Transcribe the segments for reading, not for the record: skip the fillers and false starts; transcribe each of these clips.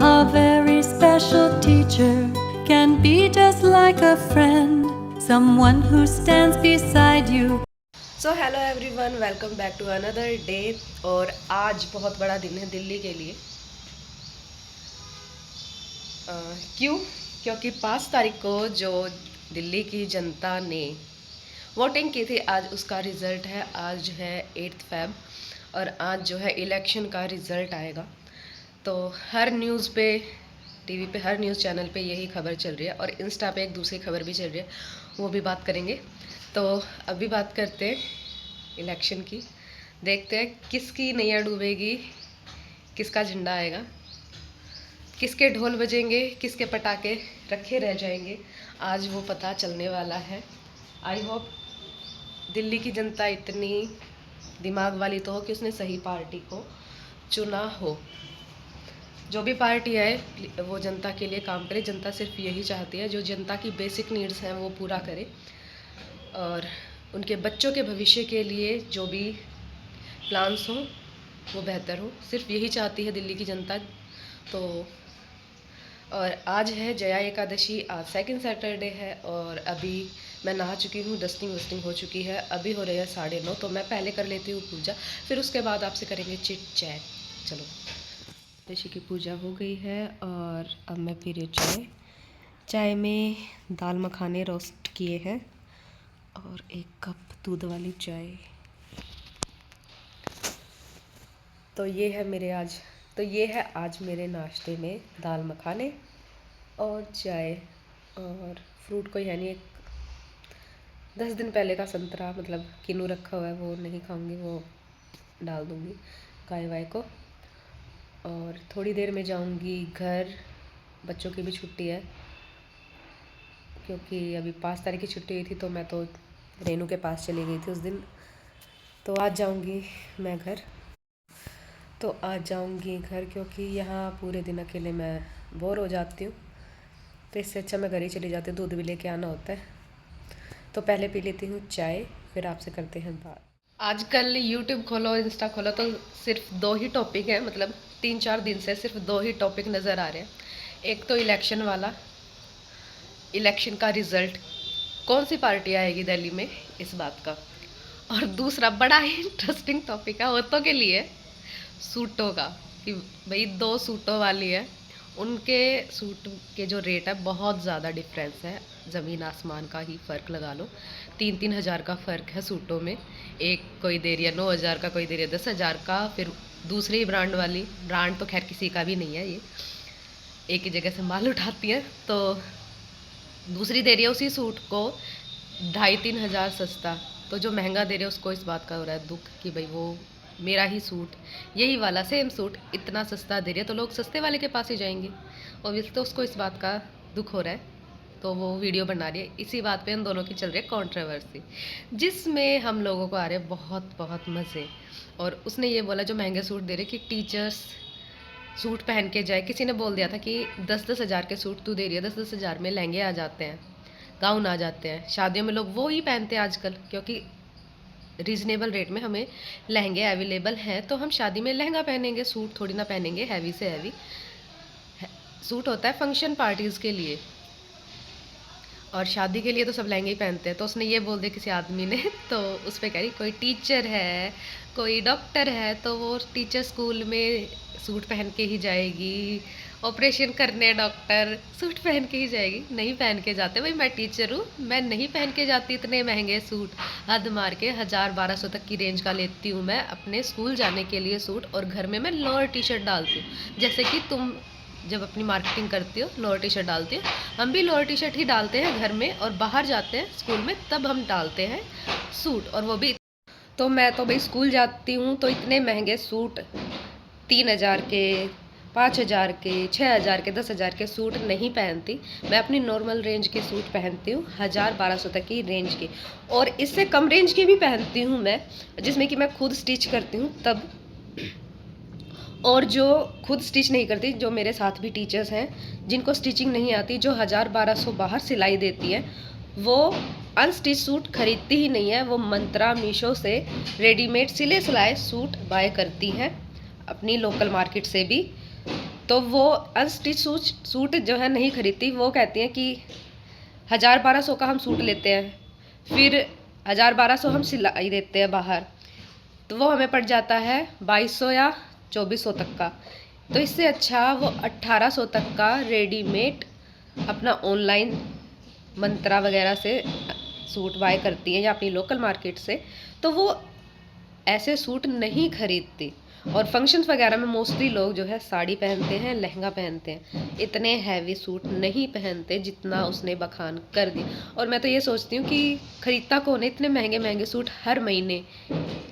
A very special teacher can be just like a friend, someone who stands beside you. So hello everyone, welcome back to another day. और आज बहुत बड़ा दिन है दिल्ली के लिए। क्यों? क्योंकि 5 तारीख को जो दिल्ली की जनता ने वोटिंग की थी, आज उसका रिज़ल्ट है। आज है 8 फेब और आज जो है इलेक्शन का रिज़ल्ट आएगा। तो हर न्यूज़ पे, टीवी पे, हर न्यूज़ चैनल पे यही खबर चल रही है और इंस्टा पे एक दूसरी खबर भी चल रही है, वो भी बात करेंगे। तो अभी बात करते हैं इलेक्शन की। देखते हैं किसकी नैया डूबेगी, किसका झंडा आएगा, किसके ढोल बजेंगे, किसके पटाखे रखे रह जाएंगे। आज वो पता चलने वाला है। आई होप दिल्ली की जनता इतनी दिमाग वाली तो हो कि उसने सही पार्टी को चुना हो। जो भी पार्टी आए वो जनता के लिए काम करे। जनता सिर्फ यही चाहती है, जो जनता की बेसिक नीड्स हैं वो पूरा करे और उनके बच्चों के भविष्य के लिए जो भी प्लान्स हों वो बेहतर हो। सिर्फ यही चाहती है दिल्ली की जनता। तो और आज है जया एकादशी, आज सेकंड सैटरडे है और अभी मैं नहा चुकी हूँ, डस्टिंग वस्टिंग हो चुकी है। अभी हो रही है 9:30। तो मैं पहले कर लेती हूँ पूजा, फिर उसके बाद आपसे करेंगे चिट चैट। चलो, एकादशी की पूजा हो गई है और अब मैं पी रही हूँ चाय में दाल मखाने रोस्ट किए हैं और 1 कप दूध वाली चाय। तो ये है आज मेरे नाश्ते में दाल मखाने और चाय। और फ्रूट कोई है नहीं, एक 10 दिन पहले का संतरा मतलब किन्नू रखा हुआ है, वो नहीं खाऊंगी, वो डाल दूंगी गाय वाय को। और थोड़ी देर में जाऊंगी घर। बच्चों की भी छुट्टी है क्योंकि अभी 5 तारीख की छुट्टी हुई थी, तो मैं तो रेनू के पास चली गई थी उस दिन। तो आज जाऊंगी मैं घर। क्योंकि यहाँ पूरे दिन अकेले मैं बोर हो जाती हूँ। तो इससे अच्छा मैं घर ही चली जाती हूँ, दूध भी लेके आना होता है। तो पहले पी लेती हूँ चाय, फिर आपसे करते हैं बात। आजकल यूट्यूब खोलो, इंस्टा खोलो तो सिर्फ 2 ही टॉपिक हैं, मतलब 3-4 दिन से सिर्फ 2 ही टॉपिक नज़र आ रहे हैं। एक तो इलेक्शन वाला, इलेक्शन का रिज़ल्ट, कौन सी पार्टी आएगी दिल्ली में, इस बात का। और दूसरा बड़ा ही इंटरेस्टिंग टॉपिक है औरतों के लिए, सूटों का, कि भाई 2 सूटों वाली है, उनके सूट के जो रेट है बहुत ज़्यादा डिफरेंस है, ज़मीन आसमान का ही फ़र्क लगा लो। 3-3 हज़ार का फ़र्क है सूटों में। एक कोई दे रही है 9,000 का, कोई दे रही है 10,000 का। फिर दूसरी ब्रांड वाली, ब्रांड तो खैर किसी का भी नहीं है, ये एक ही जगह से माल उठाती है, तो दूसरी दे रही है उसी सूट को 2,500-3 हज़ार सस्ता। तो जो महंगा दे रहे हैं उसको इस बात का हो रहा है दुख कि भाई वो मेरा ही सूट, यही वाला सेम सूट इतना सस्ता दे रही है, तो लोग सस्ते वाले के पास ही जाएंगे। ऑब्वियसली तो उसको इस बात का दुख हो रहा है, तो वो वीडियो बना रही है। इसी बात पे उन दोनों की चल रही है कंट्रोवर्सी, जिसमें हम लोगों को आ रहे हैं बहुत बहुत मज़े। और उसने ये बोला, जो महंगे सूट दे रहे, कि टीचर्स सूट पहन के जाए। किसी ने बोल दिया था कि 10-10 हज़ार के सूट तू दे रही है, 10-10 हज़ार में लहंगे आ जाते हैं, गाउन आ जाते हैं। शादियों में लोग वो ही पहनते हैं आजकल, क्योंकि रीज़नेबल रेट में हमें लहंगे अवेलेबल हैं, तो हम शादी में लहंगा पहनेंगे, सूट थोड़ी ना पहनेंगे हैवी से हैवी। सूट होता है फंक्शन पार्टीज़ के लिए, और शादी के लिए तो सब लहंगे ही पहनते हैं। तो उसने ये बोल दिया किसी आदमी ने, तो उस पर कह रही कोई टीचर है, कोई डॉक्टर है, तो वो टीचर स्कूल में सूट पहन के ही जाएगी, ऑपरेशन करने डॉक्टर सूट पहन के ही जाएगी। नहीं पहन के जाते भाई, मैं टीचर हूँ, मैं नहीं पहन के जाती इतने महंगे सूट। हद मार के 1,000-1,200 तक की रेंज का लेती हूँ मैं अपने स्कूल जाने के लिए सूट, और घर में मैं लोअर टी शर्ट डालती हूँ। जैसे कि तुम जब अपनी मार्केटिंग करती हो लोअर टी शर्ट डालती हो, हम भी लोअर टी शर्ट ही डालते हैं घर में, और बाहर जाते हैं स्कूल में तब हम डालते हैं सूट, और वो भी। तो मैं तो भाई स्कूल जाती हूँ तो इतने महंगे सूट 3,000 के, 5,000 के, 6,000 के, 10,000 के सूट नहीं पहनती। मैं अपनी नॉर्मल रेंज के सूट पहनती हूँ, 1,000-1,200 तक की रेंज के, और इससे कम रेंज के भी पहनती हूँ मैं, जिसमें कि मैं खुद स्टिच करती हूँ तब। और जो खुद स्टिच नहीं करती, जो मेरे साथ भी टीचर्स हैं जिनको स्टिचिंग नहीं आती, जो 1,000-1,200 बाहर सिलाई देती हैं, वो अनस्टिच सूट खरीदती ही नहीं है। वो मंत्रा, मीशो से रेडीमेड सिले सिलाए सूट बाय करती हैं, अपनी लोकल मार्केट से भी। तो वो अनस्टिच सूट जो है नहीं खरीदती। वो कहती हैं कि 1000-1200 का हम सूट लेते हैं, फिर 1000-1200 हम सिलाई देते हैं बाहर, तो वो हमें पड़ जाता है 2200 या 2400 तक का। तो इससे अच्छा वो 1800 तक का रेडीमेड अपना ऑनलाइन मंत्रा वगैरह से सूट बाय करती हैं या अपनी लोकल मार्केट से। तो वो ऐसे सूट नहीं खरीदती। और फंक्शंस वगैरह में मोस्टली लोग जो है साड़ी पहनते हैं, लहंगा पहनते हैं, इतने हैवी सूट नहीं पहनते जितना उसने बखान कर दी। और मैं तो ये सोचती हूँ कि खरीदता कौन है इतने महंगे महंगे सूट हर महीने।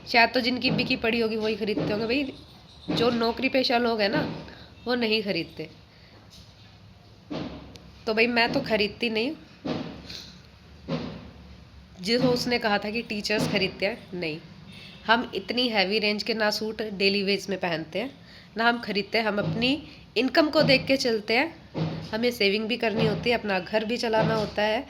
शायद तो जिनकी बिकी पड़ी होगी वही खरीदते होंगे। भाई जो नौकरी पेशा लोग हैं ना वो नहीं खरीदते। तो भाई मैं तो खरीदती नहीं। जो उसने कहा था कि टीचर्स खरीदते हैं, नहीं, हम इतनी हैवी रेंज के ना सूट डेली वेज में पहनते हैं ना हम खरीदते हैं। हम अपनी इनकम को देख के चलते हैं। हमें सेविंग भी करनी होती है, अपना घर भी चलाना होता है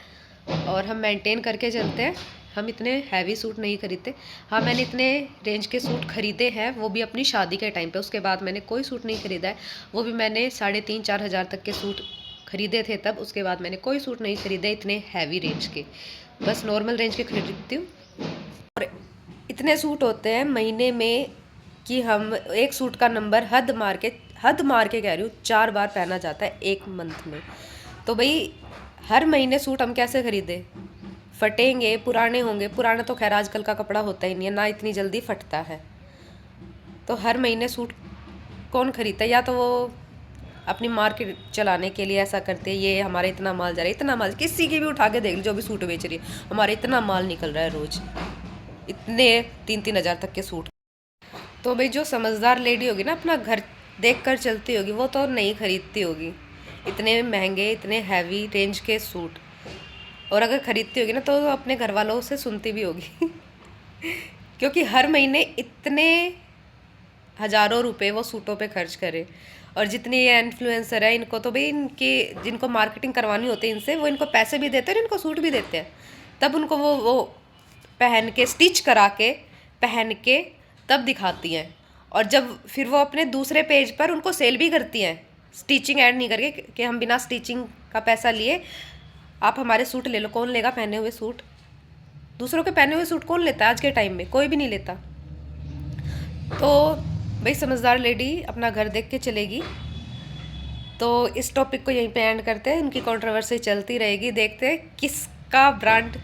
और हम मेंटेन करके चलते हैं। हम इतने हैवी सूट नहीं खरीदते। हाँ, मैंने इतने रेंज के सूट खरीदे हैं, वो भी अपनी शादी के टाइम पे। उसके बाद मैंने कोई सूट नहीं खरीदा है। वो भी मैंने 3,500-4 हज़ार तक के सूट खरीदे थे तब। उसके बाद मैंने कोई सूट नहीं खरीदे इतने हैवी रेंज के, बस नॉर्मल रेंज के खरीदती हूँ। और इतने सूट होते हैं महीने में कि हम एक सूट का नंबर हद मार के कह रही हूँ 4 बार पहना जाता है एक मंथ में। तो भाई हर महीने सूट हम कैसे खरीदे? फटेंगे, पुराने होंगे। पुराना तो खैर आजकल का कपड़ा होता ही नहीं है, ना इतनी जल्दी फटता है। तो हर महीने सूट कौन खरीदता है? या तो वो अपनी मार्केट चलाने के लिए ऐसा करते हैं, ये हमारा इतना माल जा रहा है, इतना माल। किसी की भी उठा के देख लो जो भी सूट बेच रही है, हमारा इतना माल निकल रहा है रोज़, इतने 3-3 हज़ार तक के सूट। तो भाई जो समझदार लेडी होगी ना, अपना घर देख कर चलती होगी, वो तो नहीं खरीदती होगी इतने महंगे, इतने हैवी रेंज के सूट। और अगर खरीदती होगी ना तो अपने घर वालों से सुनती भी होगी क्योंकि हर महीने इतने हज़ारों रुपए वो सूटों पे खर्च करे। और जितने ये इन्फ्लुएंसर है, इनको तो भाई इनके जिनको मार्केटिंग करवानी होती है इनसे, वो इनको पैसे भी देते हैं और इनको सूट भी देते हैं। तब उनको वो पहन के, स्टिच करा के पहन के तब दिखाती हैं। और जब फिर वो अपने दूसरे पेज पर उनको सेल भी करती हैं, स्टिचिंग ऐड नहीं करके कि हम बिना स्टिचिंग का पैसा लिए आप हमारे सूट ले लो। कौन लेगा पहने हुए सूट? दूसरों के पहने हुए सूट कौन लेता है आज के टाइम में? कोई भी नहीं लेता। तो भाई समझदार लेडी अपना घर देख के चलेगी। तो इस टॉपिक को यहीं पे एंड करते हैं। उनकी कंट्रोवर्सी चलती रहेगी, देखते हैं किसका ब्रांड,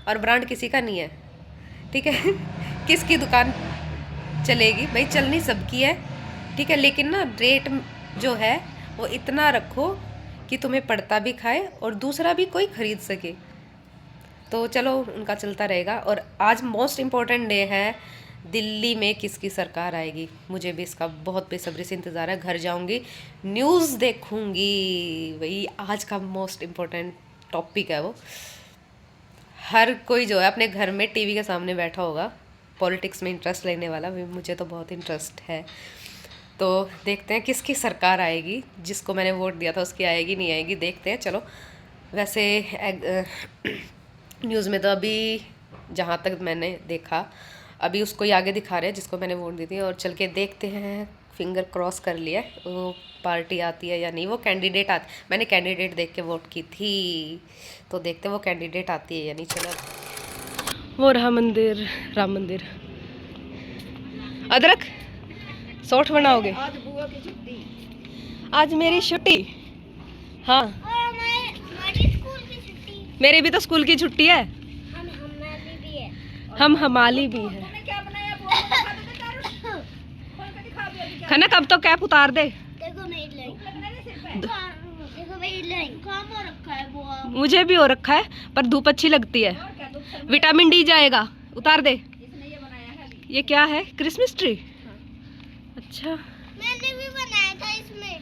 और ब्रांड किसी का नहीं है, ठीक है किसकी दुकान चलेगी। भाई चलनी सबकी है, ठीक है, लेकिन ना रेट जो है वो इतना रखो कि तुम्हें पड़ता भी खाए और दूसरा भी कोई खरीद सके। तो चलो उनका चलता रहेगा। और आज मोस्ट इम्पॉर्टेंट डे है, दिल्ली में किसकी सरकार आएगी। मुझे भी इसका बहुत बेसब्री से इंतज़ार है। घर जाऊंगी, न्यूज़ देखूंगी। वही आज का मोस्ट इम्पॉर्टेंट टॉपिक है वो। हर कोई जो है अपने घर में टीवी के सामने बैठा होगा पॉलिटिक्स में इंटरेस्ट लेने वाला। मुझे तो बहुत इंटरेस्ट है। तो देखते हैं किसकी सरकार आएगी। जिसको मैंने वोट दिया था उसकी आएगी नहीं आएगी, देखते हैं। चलो वैसे न्यूज़ में तो अभी जहाँ तक मैंने देखा अभी उसको ही आगे दिखा रहे हैं जिसको मैंने वोट दी थी। और चल के देखते हैं, फिंगर क्रॉस कर लिया वो पार्टी आती है या नहीं, वो कैंडिडेट मैंने कैंडिडेट देख के वोट की थी, तो देखते हैं वो कैंडिडेट आती है या नहीं। चलो वो राम मंदिर, राम मंदिर। अदरक सॉट बनाओगे? आज बुआ की छुट्टी। आज मेरी छुट्टी। हाँ, हमारी स्कूल की छुट्टी। मेरी भी तो स्कूल की छुट्टी है। हमारी भी है। हम हमाली भी है। तूने क्या बनाया बुआ को दिखा दे कर। खोल के दिखा दे अभी क्या। खाना कब तो कैप उतार दे। देखो मेरी लाइन। लगना है सिर पे। देखो मेरी लाइन। काम हो रखा है बुआ। मुझे भी हो रखा है पर धूप अच्छी लगती है। और क्या दुख सर। विटामिन डी जाएगा, उतार दे। इसने ये बनाया है अभी। ये क्या है? Christmas tree. अच्छा मैंने भी बनाया था इसमें।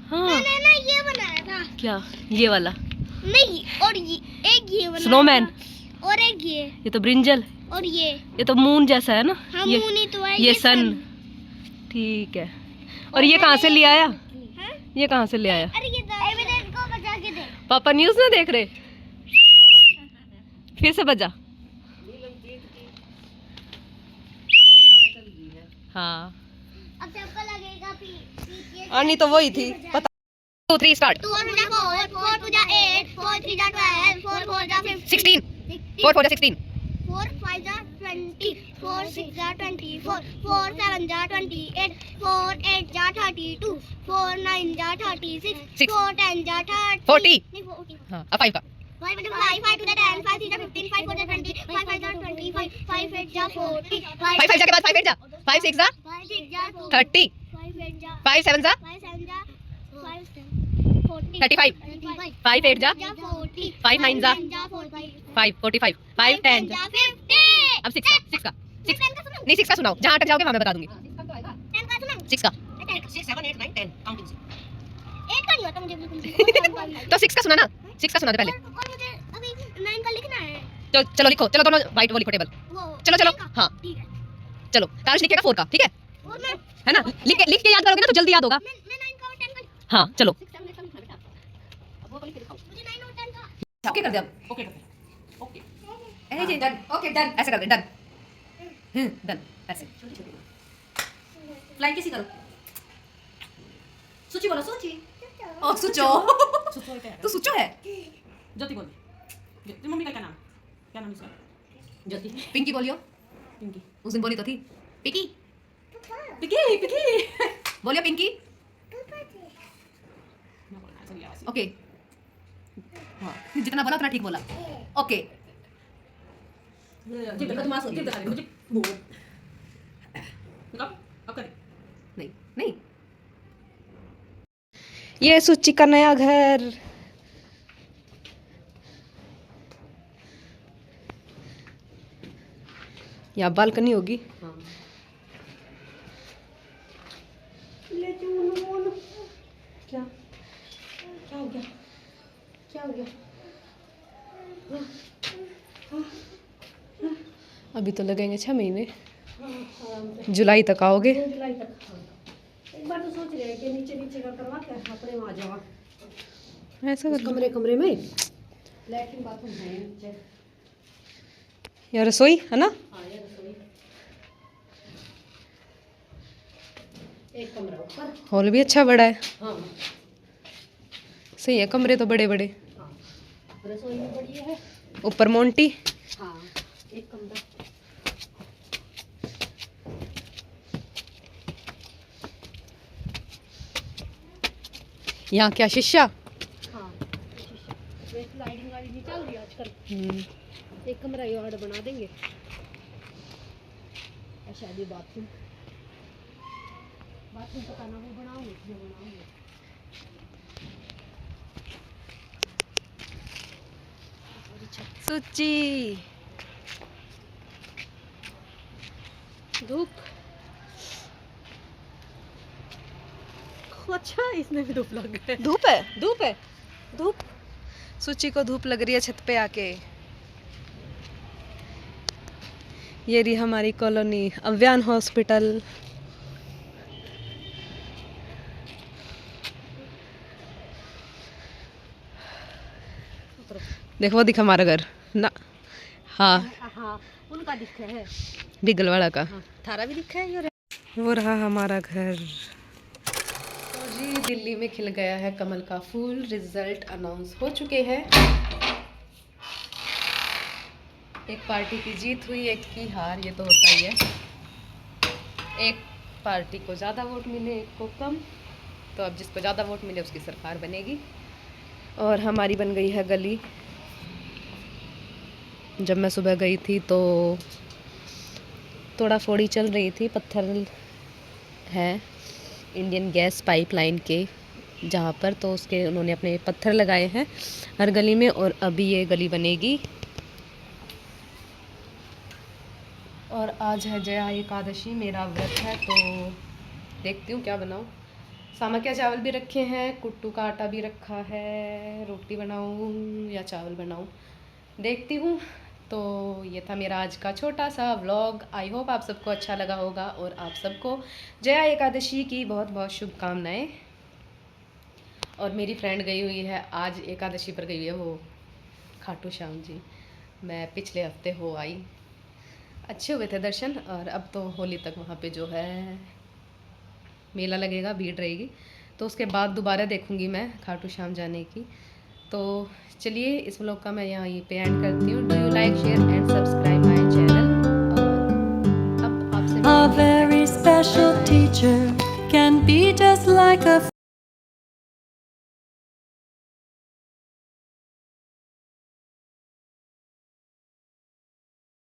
हाँ, मैंने ना ये बनाया था। क्या ये वाला? नहीं, और ये एक ये बनाया स्नोमैन। था। और एक ये तो ब्रिंजल। और ये तो मून जैसा है ना। हाँ, ये मून ही तो है। ये सन। ठीक है। और ये कहाँ से ले आया? हाँ? ये कहाँ से ले आया? अरे ये एविडेंस को बजा के दे। पापा न्यूज़ ना देख रहे? फिर से बजा। हाँ, अब सबको लगेगा आनी तो वही थी पता 2 3 स्टार्ट 2 4 4 2 8 4 3 12 4 4 15 16 4 4 16 4 5 20 4 6 24 4 7 28 4 8 32 4 9 36 Six. 4 10 30 40 नहीं 40 हाँ अब 5 का 5 to the 10 5 to the 10 5 3 15 5 4 20 5 5 25 5 8 40 5 5 जा के बाद 5 8 जा 5 6 जा 5 6 जा 30 5 8 जा 5 7 जा 5 7 जा 40 35 5 8 जा 40 5 9 जा 5 45 5 10 जा 50 अब 6 का नहीं 6 का सुनाओ जहाँ अटक जाओगे वहाँ मैं बता दूंगी 10 का सुनो 6 का 6 7 8 9 10 काउंटिंग से 8 का नहीं होता मुझे बिल्कुल तो 6 का सुना ना 6 का सुना दे पहले और मुझे अभी 9 का लिखना है तो चलो लिखो चलो दोनों वाइट वो लिखो टेबल वो चलो, चलो, 9 का। हाँ। ठीक है चलो तारुष लिखेगा 4 का ठीक है और मैं है ना लिख के याद करोगे ना तो जल्दी याद होगा मैं 9 का और 10 का हाँ चलो 6 7 8 का लिखना बेटा अब वो वाली लिखो मुझे 9 और 10 का ओके कर दे अब ओके कर दे ओके डन ओके डन ऐसे कर दे डन डन ऐसे फ्लाइंग किसी करो सूची बोलो सूची ओ सुचो तू सुचो है ज्योति बोल तेरी मम्मी का क्या नाम इसका ज्योति पिंकी बोलियो पिंकी उस दिन बोली तो थी पिंकी पिकी पिकी बोलियो पिंकी मैं बोलना ऐसा लिया वैसे ओके हाँ जितना बोला उतना ठीक बोला ओके जिप देखो तुम आसो जिप दिखा दे जिप वो अब कर नहीं नहीं ये सुची का नया घर यहाँ बालकनी होगी क्या क्या हो गया क्या हो गया अभी तो लगेंगे 6 महीने जुलाई तक आओगे जुलाई तक एक बार तो सोच रहे हैं कि नीचे नीचे का करवा के अपने वहाँ जावा ऐसा कर लो कमरे कमरे में लैट्रिन बाथरूम है नीचे यार रसोई है ना हाँ ये रसोई एक कमरा ऊपर हॉल भी अच्छा बड़ा है हाँ सही है कमरे तो बड़े बड़े हाँ रसोई भी बड़ी है ऊपर मोंटी हाँ एक कमरा यहाँ क्या शीशा हाँ वैसे लाइटिंग वाली नहीं चल रही आजकल एक कमरा यार्ड बना देंगे और शादी बाथरूम बाथरूम पता ना वो बनाऊंगे जो बनाऊंगे सुची धूप अच्छा इसमें भी धूप लग गए धूप है धूप सुची को धूप लग रही है छत पे आके ये रही हमारी कॉलोनी अव्यान हॉस्पिटल देखो वो दिखा हमारा घर ना हाँ हाँ उनका दिखा है बिगल वाला का हाँ थारा भी दिखा है ये वो रहा हमारा घर तो जी दिल्ली में खिल गया है कमल का फूल रिजल्ट अनाउंस हो चुके हैं एक पार्टी की जीत हुई एक की हार ये तो होता ही है एक पार्टी को ज़्यादा वोट मिले एक को कम तो अब जिसको ज़्यादा वोट मिले उसकी सरकार बनेगी और हमारी बन गई है गली जब मैं सुबह गई थी तो तोड़ा फोड़ी चल रही थी पत्थर है इंडियन गैस पाइपलाइन के जहाँ पर तो उसके उन्होंने अपने पत्थर लगाए हैं हर गली में और अभी ये गली बनेगी और आज है जया एकादशी मेरा व्रत है तो देखती हूँ क्या बनाऊँ सामकिया चावल भी रखे हैं कुट्टू का आटा भी रखा है रोटी बनाऊँ या चावल बनाऊँ देखती हूँ तो ये था मेरा आज का छोटा सा व्लॉग आई होप आप सबको अच्छा लगा होगा और आप सबको जया एकादशी की बहुत बहुत शुभकामनाएं और मेरी फ्रेंड गई हुई है आज एकादशी पर गई हुई है वो खाटू श्याम जी मैं पिछले हफ्ते हो आई अच्छे हुए थे दर्शन और अब तो होली तक वहाँ पे जो है मेला लगेगा भीड़ रहेगी तो उसके बाद दोबारा देखूँगी मैं खाटू श्याम जाने की। तो चलिए इस व्लॉग का मैं यहाँ पे एंड करती हूँ। Do you like, share and subscribe my channel. अब आपसे A very special teacher can be just like a